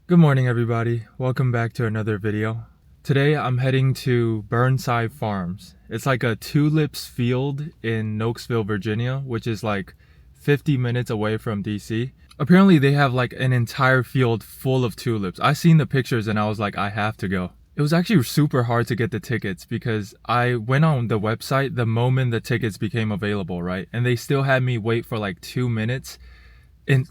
Good morning, everybody. Welcome back to another video. Today I'm heading to Burnside Farms. It's like a tulips field in Nokesville, Virginia, which is like 50 minutes away from DC. Apparently they have like an entire field full of tulips. I seen the pictures and I was like, I have to go. It was actually super hard to get the tickets because I went on the website the moment the tickets became available, right? And they still had me wait for like 2 minutes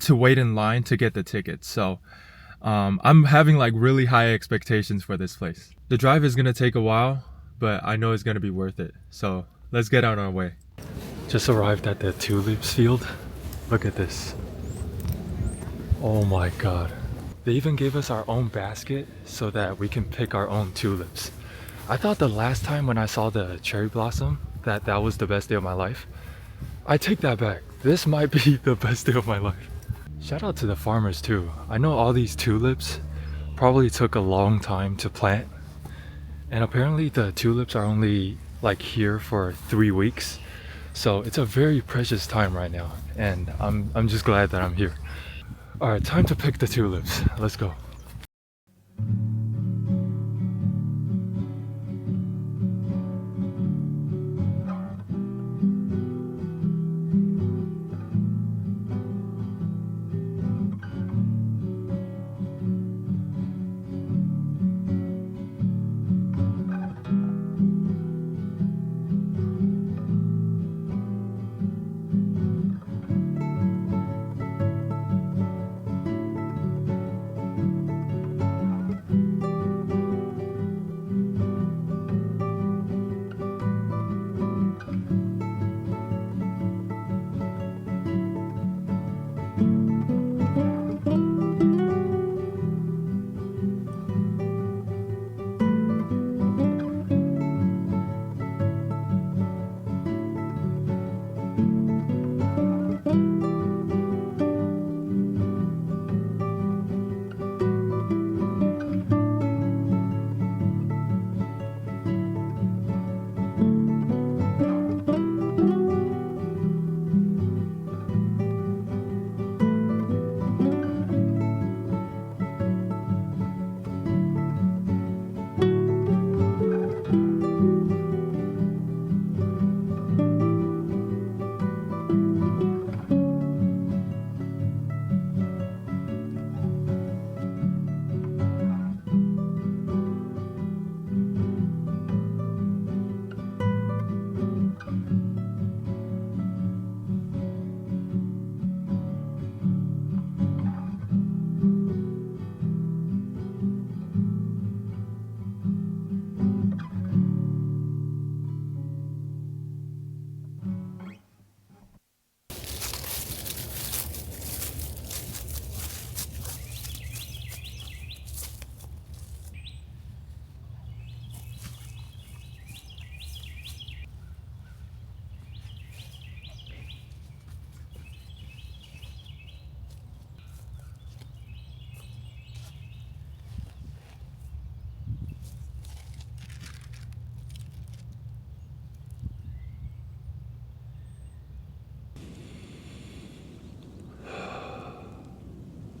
to wait in line to get the tickets. So I'm having like really high expectations for this place. The drive is gonna take a while, but I know it's gonna be worth it. So let's get on our way. Just arrived at the tulips field. Look at this. Oh my god. They even gave us our own basket so that we can pick our own tulips. I thought the last time when I saw the cherry blossom that was the best day of my life. I take that back. This might be the best day of my life. Shout out to the farmers too. I know all these tulips probably took a long time to plant, and apparently the tulips are only like here for 3 weeks. So it's a very precious time right now, and I'm just glad that I'm here. All right, time to pick the tulips. Let's go.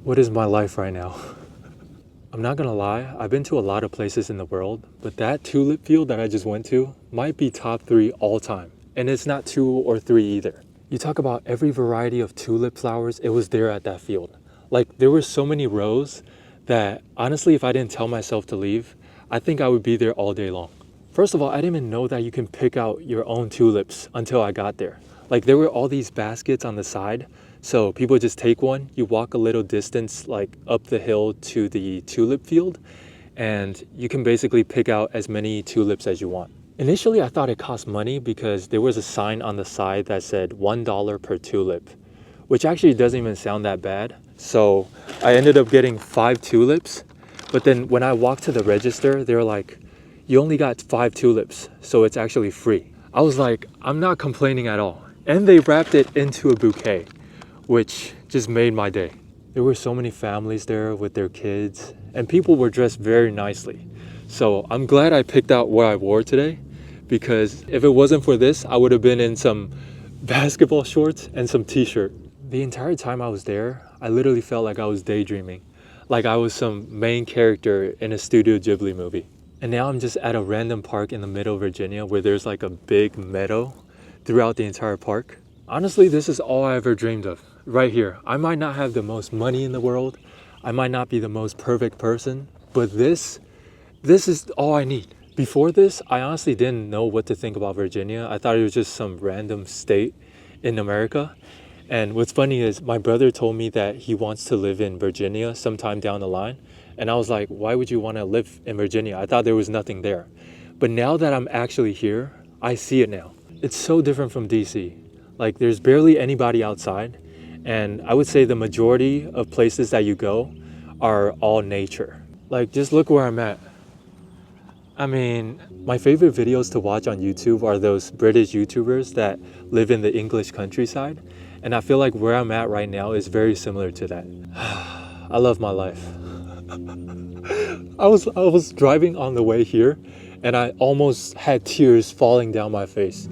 What is my life right now? I'm not gonna lie, I've been to a lot of places in the world, but that tulip field that I just went to might be top 3 all time. And it's not 2 or 3 either. You talk about every variety of tulip flowers, it was there at that field. Like, there were so many rows that honestly, if I didn't tell myself to leave, I think I would be there all day long. First of all, I didn't even know that you can pick out your own tulips until I got there. Like, there were all these baskets on the side, so people just take one, you walk a little distance like up the hill to the tulip field, and you can basically pick out as many tulips as you want. Initially, I thought it cost money because there was a sign on the side that said $1 per tulip, which actually doesn't even sound that bad. So I ended up getting 5 tulips, but then when I walked to the register, they were like, you only got 5 tulips, so it's actually free. I was like, I'm not complaining at all. And they wrapped it into a bouquet, which just made my day. There were so many families there with their kids, and people were dressed very nicely. So I'm glad I picked out what I wore today, because if it wasn't for this, I would have been in some basketball shorts and some t-shirt. The entire time I was there, I literally felt like I was daydreaming. like I was some main character in a Studio Ghibli movie. And now I'm just at a random park in the middle of Virginia where there's like a big meadow throughout the entire park. Honestly, this is all I ever dreamed of, right here. I might not have the most money in the world, I might not be the most perfect person, but this is all I need. Before this, I honestly didn't know what to think about Virginia. I thought it was just some random state in America. And what's funny is my brother told me that he wants to live in Virginia sometime down the line. And I was like, why would you want to live in Virginia? I thought there was nothing there. But now that I'm actually here, I see it now. It's so different from DC. Like, there's barely anybody outside. And I would say the majority of places that you go are all nature. Like, just look where I'm at. I mean, my favorite videos to watch on YouTube are those British YouTubers that live in the English countryside. And I feel like where I'm at right now is very similar to that. I love my life. I was driving on the way here and I almost had tears falling down my face.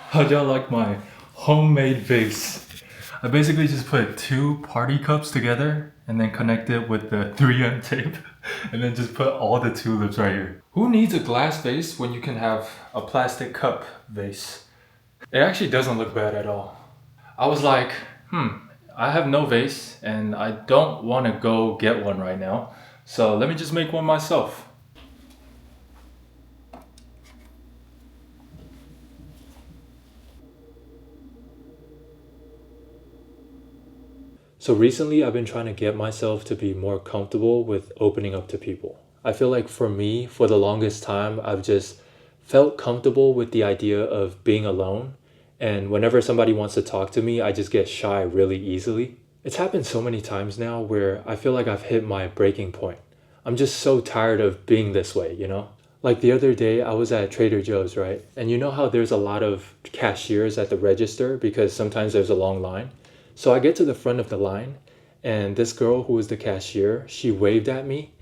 How'd y'all like my homemade vase? I basically just put 2 party cups together and then connect it with the 3M tape and then just put all the tulips right here. Who needs a glass vase when you can have a plastic cup vase? It actually doesn't look bad at all. I was like, I have no vase and I don't want to go get one right now. So let me just make one myself. So recently I've been trying to get myself to be more comfortable with opening up to people. I feel like for me, for the longest time, I've just felt comfortable with the idea of being alone. And whenever somebody wants to talk to me, I just get shy really easily. It's happened so many times now where I feel like I've hit my breaking point. I'm just so tired of being this way, you know? Like the other day, I was at Trader Joe's, right? And you know how there's a lot of cashiers at the register because sometimes there's a long line? So I get to the front of the line, and this girl who was the cashier, she waved at me,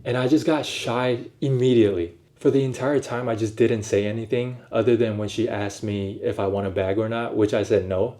and I just got shy immediately. For the entire time, I just didn't say anything other than when she asked me if I want a bag or not, which I said no.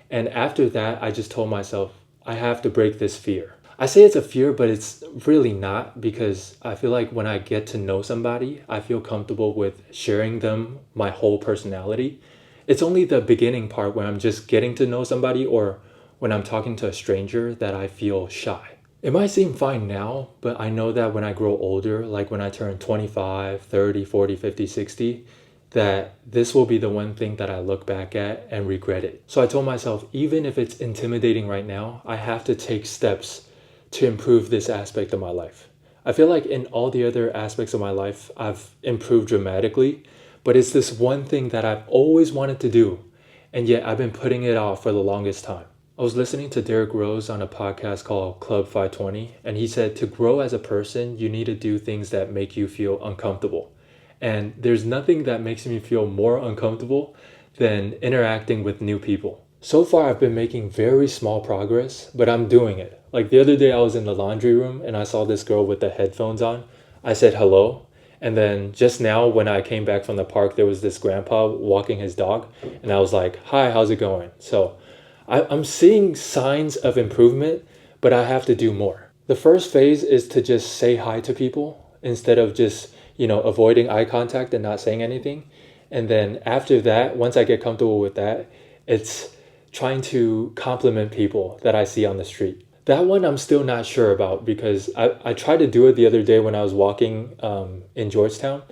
And after that, I just told myself, I have to break this fear. I say it's a fear, but it's really not because I feel like when I get to know somebody, I feel comfortable with sharing them my whole personality. It's only the beginning part where I'm just getting to know somebody or when I'm talking to a stranger that I feel shy. It might seem fine now, but I know that when I grow older, like when I turn 25, 30, 40, 50, 60, that this will be the one thing that I look back at and regret it. So I told myself, even if it's intimidating right now, I have to take steps to improve this aspect of my life. I feel like in all the other aspects of my life, I've improved dramatically, but it's this one thing that I've always wanted to do, and yet I've been putting it off for the longest time. I was listening to Derrick Rose on a podcast called Club 520, and he said to grow as a person, you need to do things that make you feel uncomfortable. And there's nothing that makes me feel more uncomfortable than interacting with new people. So far, I've been making very small progress, but I'm doing it. Like the other day, I was in the laundry room and I saw this girl with the headphones on. I said hello. And then just now, when I came back from the park, there was this grandpa walking his dog. And I was like, hi, how's it going? So I'm seeing signs of improvement, but I have to do more. The first phase is to just say hi to people instead of just avoiding eye contact and not saying anything. And then after that, once I get comfortable with that, it's trying to compliment people that I see on the street. That one I'm still not sure about because I tried to do it the other day when I was walking in Georgetown.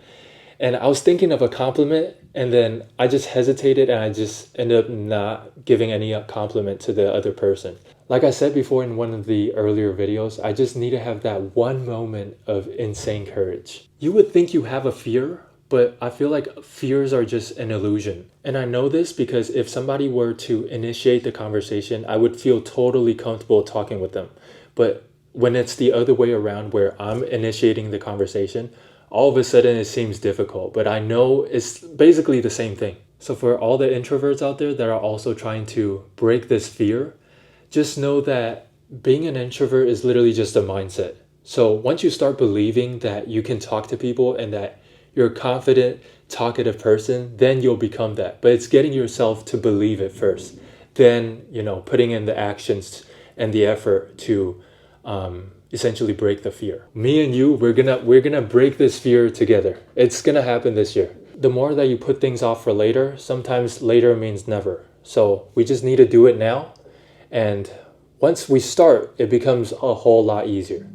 And I was thinking of a compliment and then I just hesitated and I just ended up not giving any compliment to the other person. Like I said before in one of the earlier videos, I just need to have that one moment of insane courage. You would think you have a fear, but I feel like fears are just an illusion. And I know this because if somebody were to initiate the conversation, I would feel totally comfortable talking with them. But when it's the other way around where I'm initiating the conversation, all of a sudden it seems difficult, but I know it's basically the same thing. So for all the introverts out there that are also trying to break this fear, just know that being an introvert is literally just a mindset. So once you start believing that you can talk to people and that you're a confident, talkative person, then you'll become that. But it's getting yourself to believe it first. Then, putting in the actions and the effort to essentially break the fear. Me and you, we're gonna break this fear together. It's gonna happen this year. The more that you put things off for later, sometimes later means never. So we just need to do it now. And once we start, it becomes a whole lot easier.